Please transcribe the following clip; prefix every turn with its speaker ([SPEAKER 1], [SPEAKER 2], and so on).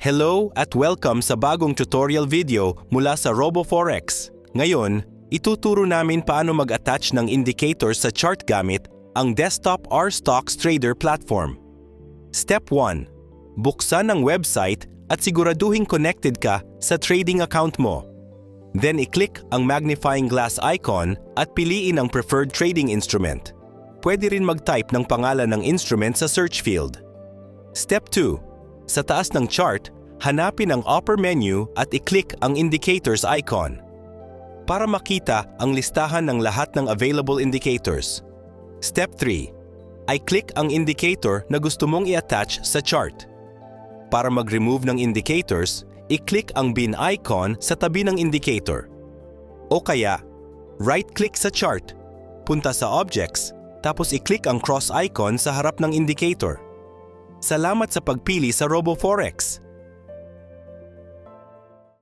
[SPEAKER 1] Hello at welcome sa bagong tutorial video mula sa RoboForex. Ngayon, ituturo namin paano mag-attach ng indicators sa chart gamit ang desktop R StocksTrader platform. Step 1. Buksan ang website at siguraduhin connected ka sa trading account mo. Then i-click ang magnifying glass icon at piliin ang preferred trading instrument. Pwede rin mag-type ng pangalan ng instrument sa search field. Step 2. Sa taas ng chart, hanapin ang upper menu at i-click ang indicators icon para makita ang listahan ng lahat ng available indicators. Step 3. I-click ang indicator na gusto mong i-attach sa chart. Para mag-remove ng indicators, i-click ang bin icon sa tabi ng indicator. O kaya, right-click sa chart, punta sa Objects, tapos i-click ang cross icon sa harap ng indicator. Salamat sa pagpili sa RoboForex.